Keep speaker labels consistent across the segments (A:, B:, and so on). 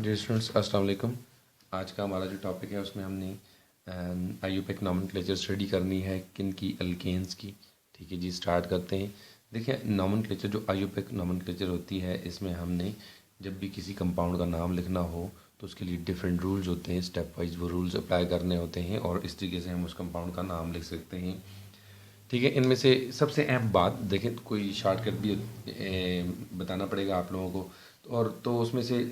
A: Dear students अस्सलाम वालेकुम। आज का हमारा जो टॉपिक है उसमें हमने आईयूपैक नॉमेनक्लेचर स्टडी करनी है किन की, अल्केन्स की। ठीक है जी, स्टार्ट करते हैं। देखिए, नॉमेनक्लेचर जो आईयूपैक नॉमेनक्लेचर होती है, इसमें हमने जब भी किसी कंपाउंड का नाम लिखना हो तो उसके लिए डिफरेंट रूल्स होते हैं, स्टेप वाइज वो रूल्स अप्लाई करने होते हैं और इस तरीके से हम उस कंपाउंड का नाम लिख सकते हैं। ठीक है, इनमें से सबसे अहम बात देखें, कोई शॉर्टकट भी बताना पड़ेगा आप लोगों को, और तो उसमें से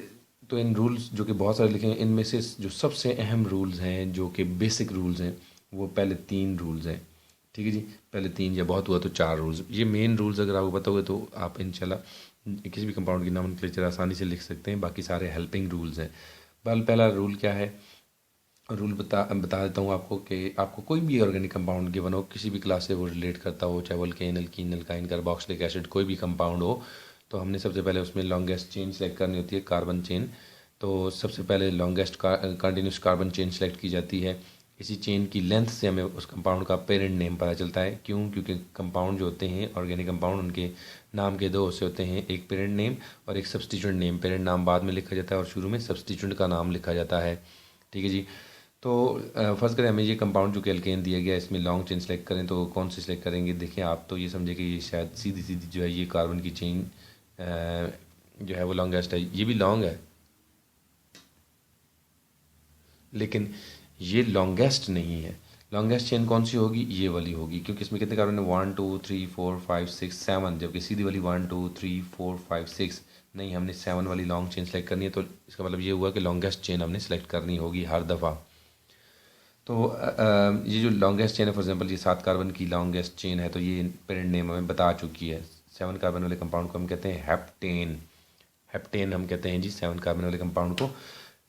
A: तो इन रूल्स जो कि बहुत सारे लिखे हैं, इनमें से जो सबसे अहम रूल्स हैं जो कि बेसिक रूल्स हैं वो पहले 3 रूल्स हैं। ठीक है जी, पहले 3 या बहुत हुआ तो 4 रूल्स। ये मेन रूल्स अगर आपको पता होगा तो आप इंशाल्लाह किसी भी कंपाउंड की नॉमेनक्लेचर आसानी से लिख सकते हैं। बाकी सारे हेल्पिंग रूल्स हैं। पहला रूल क्या है, रूल बता देता हूँ आपको कि आपको कोई भी ऑर्गेनिक कंपाउंड गिवन हो, किसी भी क्लास से वो रिलेट करता हो, चाहे वो alkane, alkyne, alkyne, carboxylic acid, कोई भी कंपाउंड हो, तो हमने सबसे पहले उसमें लॉन्गेस्ट चेन सेलेक्ट करनी होती है, कार्बन चेन। तो सबसे पहले longest continuous carbon chain select की जाती है। इसी चेन की लेंथ से हमें उस कंपाउंड का पेरेंट नेम पता चलता है। क्यों? क्योंकि कंपाउंड जो होते हैं ऑर्गेनिक कंपाउंड, उनके नाम के 2 हिस्से होते हैं, एक पेरेंट नेम और एक सब्सटीट्यूएंट नेम। पेरेंट नाम बाद में लिखा जाता है और शुरू में सब्सटीट्यूएंट का नाम लिखा जाता है। ठीक है जी। तो फर्स्ट करें, हमें ये कंपाउंड जो कि एल्केन दिया गया है, इसमें लॉन्ग चेन सेलेक्ट करें तो कौन सी सेलेक्ट करेंगे? देखिए, आप तो ये समझे कि ये शायद सीधी सीधी जो है ये कार्बन की चेन जो है वो लॉन्गेस्ट है। ये भी लॉन्ग है लेकिन ये लॉन्गेस्ट नहीं है। लॉन्गेस्ट चेन कौन सी होगी? ये वाली होगी, क्योंकि इसमें कितने कार्बन है? 1 2 3 4 5 6 7, जबकि सीधी वाली 1 2 3 4 5 6 नहीं, हमने 7 वाली लॉन्ग चेन सेलेक्ट करनी है। तो इसका मतलब ये हुआ कि लॉन्गेस्ट चेन हमने सेलेक्ट करनी होगी हर दफ़ा। तो ये जो लॉन्गेस्ट चेन है, फॉर एग्जांपल ये 7 कार्बन की लॉन्गेस्ट चेन है, तो ये पेरेंट नेम हमें बता चुकी है। 7 कार्बन वाले कंपाउंड को हम कहते हैं हेप्टेन। हेप्टेन हम कहते हैं जी 7 कार्बन वाले कंपाउंड को।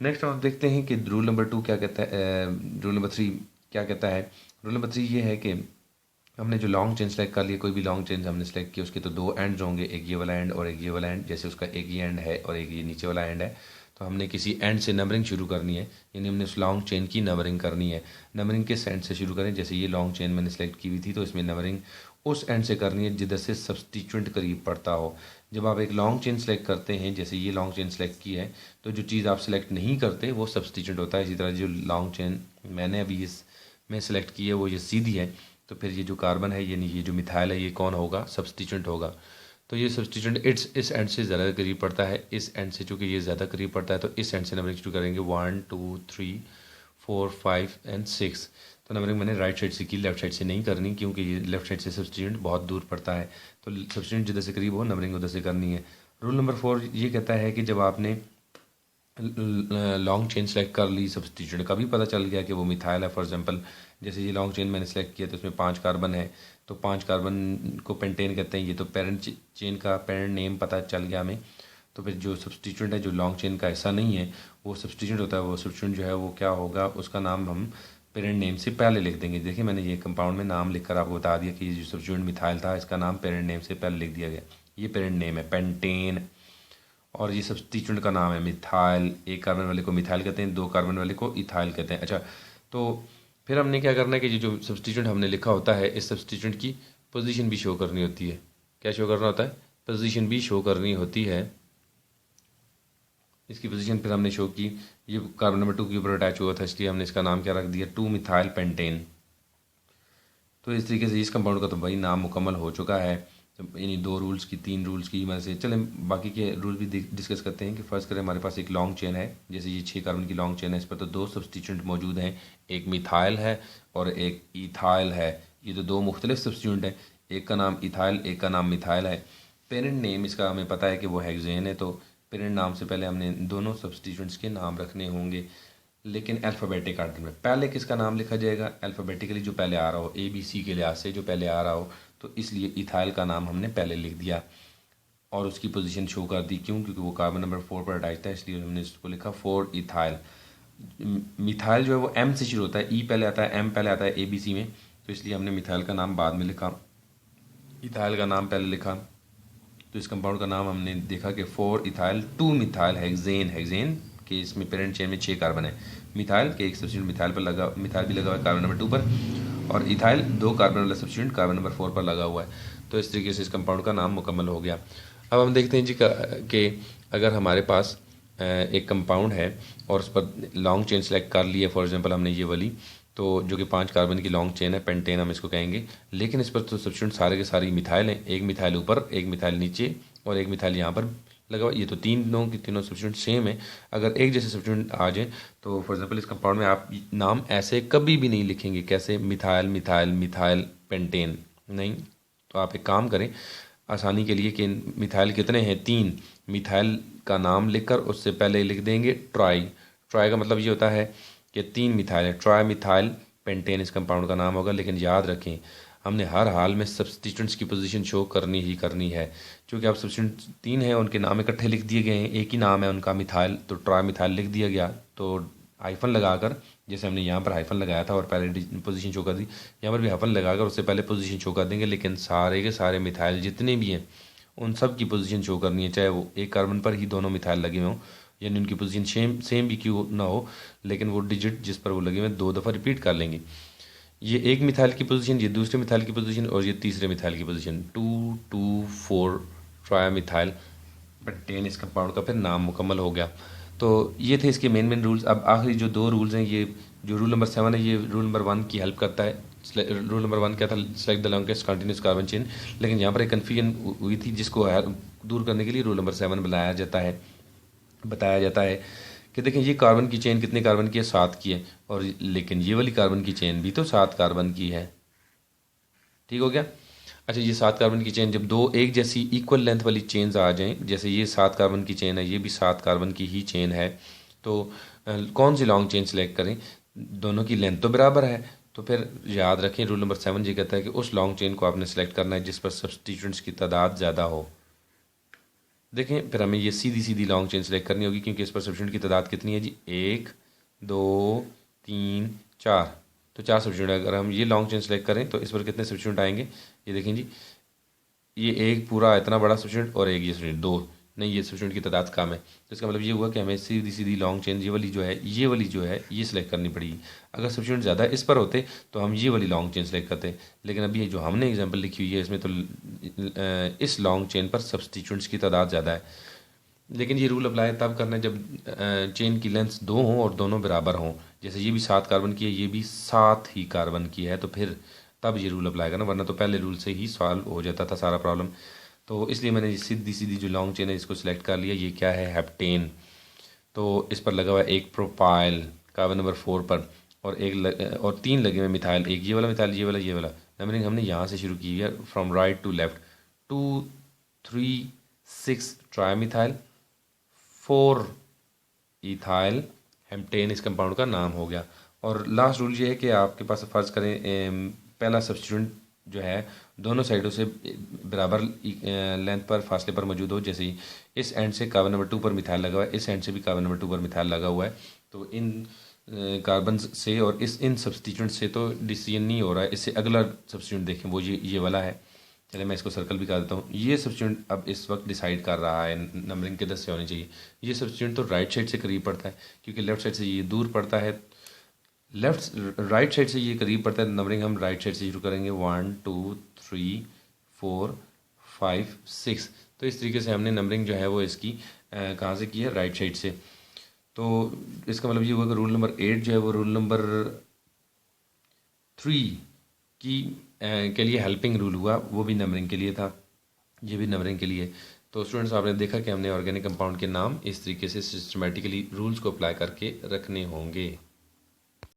A: नेक्स्ट आप देखते हैं कि रूल नंबर 2 क्या कहता है, रूल नंबर 3 क्या कहता है। रूल नंबर 3 ये है कि हमने जो लॉन्ग चेन सेलेक्ट कर लिया, कोई भी लॉन्ग चेन हमने सेलेक्ट किया, उसके तो 2 एंड्स होंगे, एक ये वाला एंड और एक ये वाला एंड। जैसे उसका एक ये एंड है और एक ये नीचे वाला एंड है, तो हमने किसी एंड से नंबरिंग शुरू करनी है, यानी हमने उस लॉन्ग चेन की नंबरिंग करनी है। नंबरिंग किस एंड से शुरू करें? जैसे ये लॉन्ग चेन मैंने सेलेक्ट की हुई थी, तो इसमें नंबरिंग उस एंड से करनी है जिधर से सब्सटीट्यूएंट करीब पड़ता हो। जब आप एक लॉन्ग चेन सेलेक्ट करते हैं, जैसे ये लॉन्ग चेन सेलेक्ट की है, तो जो चीज़ आप सेलेक्ट नहीं करते वो सब्सटीट्यूएंट होता है। इसी तरह जो लॉन्ग चेन मैंने अभी इस में सेलेक्ट की है वो ये सीधी है, तो फिर ये जो कार्बन है, यानी ये जो मिथाइल है, ये कौन होगा? सब्सटीट्यूएंट होगा। तो ये सब्सटीट्यूएंट इस एंड से ज़्यादा करीब पड़ता है, इस एंड से चूँकि ये ज़्यादा करीब पड़ता है, तो इस एंड से नंबरिंग शुरू करेंगे 1 2 3 4 5 एंड 6। तो नंबरिंग मैंने राइट साइड से की, लेफ्ट साइड से नहीं करनी, क्योंकि ये लेफ्ट साइड से सब्सटीट्यूएंट बहुत दूर पड़ता है। तो सब्सटीट्यूएंट जिधर से करीब हो, नंबरिंग उधर से करनी है। रूल नंबर 4 ये कहता है कि जब आपने लॉन्ग चेन सेलेक्ट कर ली, सब्सटीट्यूएंट का भी पता चल गया कि वो मिथाइल है। फॉर एग्जांपल, जैसे ये लॉन्ग चेन मैंने सेलेक्ट किया तो इसमें 5 कार्बन है, तो 5 कार्बन को पेंटेन कहते हैं। ये तो पेरेंट चेन का पेरेंट नेम पता चल गया हमें। तो फिर जो सब्सटीट्यूएंट है, जो लॉन्ग चेन का ऐसा नहीं है, वो सब्सटीट्यूएंट होता है। वो सब्सटीट्यूएंट जो है वो क्या होगा, उसका नाम हम पेरेंट नेम से पहले लिख देंगे। देखिए, मैंने ये कंपाउंड में नाम लिखकर आपको बता दिया कि ये जो सब्सटीट्यूएंट मिथाइल था, इसका नाम पेरेंट नेम से पहले लिख दिया गया। ये पेरेंट नेम है पेंटेन, और ये सब्सटीट्यूएंट का नाम है मिथाइल। 1 कार्बन वाले को मिथाइल कहते हैं, 2 कार्बन वाले को इथाइल कहते हैं। अच्छा, तो फिर हमने क्या करना है कि ये जो सब्सटीट्यूएंट हमने लिखा होता है, इस सब्सटीट्यूएंट की पोजीशन भी शो करनी होती है। क्या शो करना होता है? पोजीशन भी शो करनी होती है। इसकी पोजीशन फिर हमने शो की, ये कार्बन नंबर 2 के ऊपर अटैच हुआ था, इसलिए हमने इसका नाम क्या रख दिया? 2 मिथाइल पेंटेन। तो इस तरीके से इस कंपाउंड का तो भाई नाम मुकम्मल हो चुका है। इन्हीं 2 रूल्स की, 3 रूल्स की मदद से चलें बाकी के रूल भी डिस्कस करते हैं। कि फर्स्ट करें, हमारे पास एक लॉन्ग चेन है, जैसे ये 6 कार्बन की लॉन्ग चेन है, इस पर तो 2 सब्सटीट्यूएंट मौजूद हैं, एक मिथाइल है और एक इथाइल है। ये तो 2 मुख्तलिफ सब्सटीट्यूएंट हैं, एक का नाम इथाइल, एक का नाम मिथाइल है। पेरेंट नेम इसका हमें पता है कि वो हेक्सेन है, तो पेरेंट नाम से पहले हमने दोनों सब्सटीट्यूएंट्स के नाम रखने होंगे, लेकिन अल्फ़ाबेटिक आर्डर में। पहले किसका नाम लिखा जाएगा? अल्फ़ाबेटिकली जो पहले आ रहा हो, ABC के लिहाज से जो पहले आ रहा हो, तो इसलिए इथाइल का नाम हमने पहले लिख दिया और उसकी पोजीशन शो कर दी। क्यों? क्योंकि वो कार्बन नंबर 4 पर अटैच था, इसलिए हमने इसको लिखा 4 इथाइल। मिथाइल जो है वो M से शुरू होता है, E पहले आता है, M पहले आता है ABC में, तो इसलिए हमने मिथाइल का नाम बाद में लिखा, इथाइल का नाम पहले लिखा। तो इस कंपाउंड का नाम हमने देखा कि 4 इथाइल 2 मिथाइल हेक्सेन। हेक्सेन के इसमें पेरेंट चेन में 6 कार्बन है। मिथाइल के एक सब्स्टिट्यूट मिथाइल पर लगा, मिथाइल भी लगा हुआ है कार्बन नंबर 2 पर, और इथाइल 2 कार्बन वाला सब्स्टिट्यूट कार्बन नंबर 4 पर लगा हुआ है। तो इस तरीके से इस कंपाउंड का नाम मुकम्मल हो गया। अब हम देखते हैं जी कि अगर हमारे पास एक कंपाउंड है और उस पर लॉन्ग चेन सेलेक्ट कर ली है, फॉर एग्जांपल हमने ये वाली, तो जो कि 5 कार्बन की लॉन्ग चेन है, पेंटेन हम इसको कहेंगे, लेकिन इस पर तो सब्स्टिट्यूएंट सारे के सारे मिथाइल हैं, एक मिथाइल ऊपर, एक मिथाइल नीचे और एक मिथाइल यहाँ पर लगा हुआ। ये तो तीनों की तीनों सब्स्टिट्यूएंट सेम है। अगर एक जैसे सब्स्टिट्यूएंट आ जाए तो फॉर एग्जांपल इस कंपाउंड में आप नाम ऐसे कभी भी नहीं लिखेंगे, कैसे मिथाइल मिथाइल मिथाइल पेंटेन, नहीं। तो आप एक काम करें आसानी के लिए कि मिथाइल कितने हैं, 3, मिथाइल का नाम लिखकर उससे पहले लिख देंगे ट्राई। ट्राई का मतलब ये होता है कि 3 मिथाइल है, ट्राई मिथाइल पेंटेन इस कंपाउंड का नाम होगा। लेकिन याद रखें हमने हर हाल में सब्स्टिट्यूएंट्स की पोजीशन शो करनी ही करनी है, क्योंकि अब सब्स्टिट्यूएंट 3 हैं, उनके नाम इकट्ठे लिख दिए गए हैं, एक ही नाम है उनका मिथाइल, तो ट्राई मिथाइल लिख दिया गया। तो हाइफन लगाकर, जैसे हमने यहाँ पर हाइफन लगाया था और पहले पोजीशन शो कर दी, यहाँ पर भी हाइफन लगाकर उससे पहले पोजीशन शो कर देंगे। लेकिन सारे के सारे मिथाइल जितने भी हैं उन सब की पोजीशन शो करनी है, चाहे वो एक कार्बन पर ही दोनों मिथाइल लगे हुए हों, यानी उनकी पोजीशन सेम भी क्यों ना हो, लेकिन वो डिजिट जिस पर वो लगे हुए 2 दफ़ा रिपीट कर लेंगे। ये एक मिथाइल की पोजीशन, ये दूसरे मिथाइल की पोजीशन और ये तीसरे मिथाइल की पोजीशन, 2 2 4 ट्राई मिथाइल पेंटेन इस कंपाउंड का फिर नाम मुकम्मल हो गया। तो ये थे इसके मेन रूल्स। अब आखिरी जो 2 रूल्स हैं, ये जो रूल नंबर 7 है ये रूल नंबर 1 की हेल्प करता है। रूल नंबर 1 क्या था, select the longest continuous carbon chain, लेकिन यहाँ पर एक कन्फ्यूजन हुई थी जिसको दूर करने के लिए रूल नंबर 7 बताया जाता है कि देखें ये कार्बन की चेन कितने कार्बन की है, 7 की है, और लेकिन ये वाली कार्बन की चेन भी तो 7 कार्बन की है। ठीक हो गया। अच्छा, ये 7 कार्बन की चेन जब 2 एक जैसी इक्वल लेंथ वाली चेन्स आ जाएं, जैसे ये 7 कार्बन की चेन है, ये भी 7 कार्बन की ही चेन है, तो कौन सी लॉन्ग चेन सेलेक्ट करें, दोनों की लेंथ तो बराबर है। तो फिर याद रखें रूल नंबर 7 ये कहता है कि उस लॉन्ग चेन को आपने सेलेक्ट करना है जिस पर सब्स्टिट्यूएंट्स की तादाद ज़्यादा हो। देखें फिर हमें ये सीधी सीधी लॉन्ग चेन सेलेक्ट करनी होगी, क्योंकि इस पर सब्स्टिट्यूएंट की तादाद कितनी है जी, 1 2 3 4, तो 4 सब्स्टिट्यूएंट। अगर हम ये लॉन्ग चेन सेलेक्ट करें तो इस पर कितने सब्स्टिट्यूएंट आएंगे, ये देखें जी, ये एक पूरा इतना बड़ा सब्स्टिट्यूएंट और एक ये सब्स्टिट्यूएंट, 2 नहीं, ये सब्स्टिट्यूएंट की तादाद कम है। तो इसका मतलब ये हुआ कि हमें सीधी सीधी लॉन्ग चेन ये वाली जो है ये सिलेक्ट करनी पड़ेगी। अगर सब्स्टिट्यूएंट ज़्यादा इस पर होते तो हम ये वाली लॉन्ग चेन सेलेक्ट करते, लेकिन अभी जो हमने एग्जाम्पल लिखी हुई है इसमें तो इस लॉन्ग चेन पर सब्स्टिट्यूएंट्स की तादाद ज़्यादा है। लेकिन ये रूल अप्लाई तब करना है जब चेन की लेंथ 2 हों और दोनों बराबर हों, जैसे ये भी 7 कार्बन की है, ये भी 7 ही कार्बन की है, तो फिर तब ये रूल अप्लाई करना, वरना तो पहले रूल से ही सॉल्व हो जाता था सारा प्रॉब्लम। तो इसलिए मैंने सीधी सीधी जो लॉन्ग चेन है इसको सिलेक्ट कर लिया। ये क्या है, हेप्टेन, तो इस पर लगा हुआ है एक प्रोपाइल कार्बन नंबर 4 पर, और और 3 लगे हुए मिथाइल, एक ये वाला मिथाइल, ये वाला। नंबरिंग हमने यहाँ से शुरू की है from right to left, 2 3 6 trimethyl, 4 ethyl heptane इस कंपाउंड का नाम हो गया। और लास्ट रूल ये है कि आपके पास फ़र्ज़ करें पहला सब्स्टिट्यूएंट जो है दोनों साइडों से बराबर लेंथ पर फासले पर मौजूद हो, जैसे इस एंड से कार्बन नंबर 2 पर मिथाइल लगा हुआ है, इस एंड से भी कार्बन नंबर 2 पर मिथाइल लगा हुआ है, तो इन कार्बन से और इन सब्स्टिट्यूएंट से तो डिसीजन नहीं हो रहा है। इससे अगला सब्स्टिट्यूएंट देखें, वो ये वाला है। चलिए मैं इसको सर्कल भी कर देता हूँ। ये सब्स्टिट्यूएंट अब इस वक्त डिसाइड कर रहा है नंबरिंग के 10 से होनी चाहिए। ये सब्स्टिट्यूएंट तो राइट साइड से करीब पड़ता है, क्योंकि लेफ्ट साइड से ये दूर पड़ता है, राइट साइड से ये करीब पड़ता है, नंबरिंग हम राइट साइड से शुरू करेंगे, 1 2 3 4 5 6। तो इस तरीके से हमने नंबरिंग जो है वो इसकी कहाँ से की है, राइट साइड से। तो इसका मतलब ये हुआ कि रूल नंबर 8 जो है वो रूल नंबर 3 की के लिए हेल्पिंग रूल हुआ, वो भी नंबरिंग के लिए था, ये भी नंबरिंग के लिए। तो स्टूडेंट्स आपने देखा कि हमने ऑर्गेनिक कंपाउंड के नाम इस तरीके से सिस्टमेटिकली रूल्स को अप्लाई करके रखने होंगे।